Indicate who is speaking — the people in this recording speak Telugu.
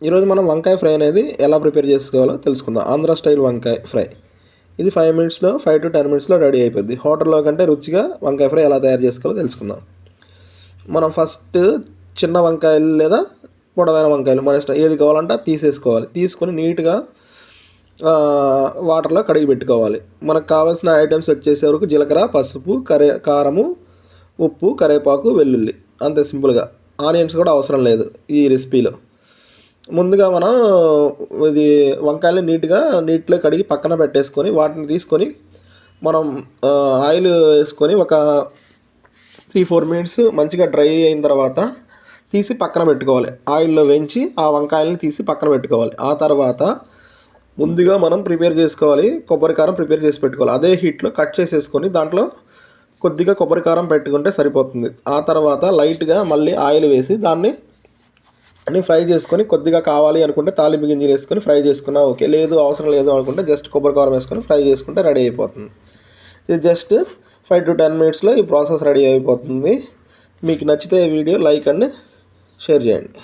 Speaker 1: ఈరోజు మనం వంకాయ ఫ్రై అనేది ఎలా ప్రిపేర్ చేసుకోవాలో తెలుసుకుందాం. ఆంధ్ర స్టైల్ వంకాయ ఫ్రై. ఇది 5 మినిట్స్లో 5 to 10 మినిట్స్లో రెడీ అయిపోద్ది. హోటల్లో కంటే రుచిగా వంకాయ ఫ్రై ఎలా తయారు చేసుకోవాలో తెలుసుకుందాం. మనం ఫస్ట్ చిన్న వంకాయలు లేదా పొడవైన వంకాయలు మన ఇష్టం ఏది కావాలంటే తీసేసుకోవాలి. తీసుకొని నీట్గా వాటర్లో కడిగి పెట్టుకోవాలి. మనకు కావాల్సిన ఐటమ్స్ వచ్చేసే వరకు జీలకర్ర, పసుపు, కారము, ఉప్పు, కరివేపాకు, వెల్లుల్లి, అంతే సింపుల్గా. ఆనియన్స్ కూడా అవసరం లేదు ఈ రెసిపీలో. ముందుగా మనం ఇది వంకాయలు నీటిలో కడిగి పక్కన పెట్టేసుకొని వాటిని తీసుకొని మనం ఆయిల్ వేసుకొని ఒక 3-4 మినిట్స్ మంచిగా డ్రై అయిన తర్వాత తీసి పక్కన పెట్టుకోవాలి. ఆయిల్లో వేయించి ఆ వంకాయలని తీసి పక్కన పెట్టుకోవాలి. ఆ తర్వాత ముందుగా మనం ప్రిపేర్ చేసుకోవాలి, కొబ్బరి కారం ప్రిపేర్ చేసి పెట్టుకోవాలి. అదే హీట్లో కట్ చేసేసుకొని దాంట్లో కొద్దిగా కొబ్బరి కారం పెట్టుకుంటే సరిపోతుంది. ఆ తర్వాత లైట్గా మళ్ళీ ఆయిల్ వేసి దాన్ని అన్నీ ఫ్రై చేసుకొని కొద్దిగా కావాలి అనుకుంటే తాలింపు గింజలు వేసుకొని ఫ్రై చేసుకున్నా ఓకే. లేదు అవసరం లేదు అనుకుంటే జస్ట్ కొబ్బరి కారం వేసుకొని ఫ్రై చేసుకుంటే రెడీ అయిపోతుంది. ఇది జస్ట్ 5 to 10 మినిట్స్లో ఈ ప్రాసెస్ రెడీ అయిపోతుంది. మీకు నచ్చితే ఈ వీడియో లైక్ అండ్ షేర్ చేయండి.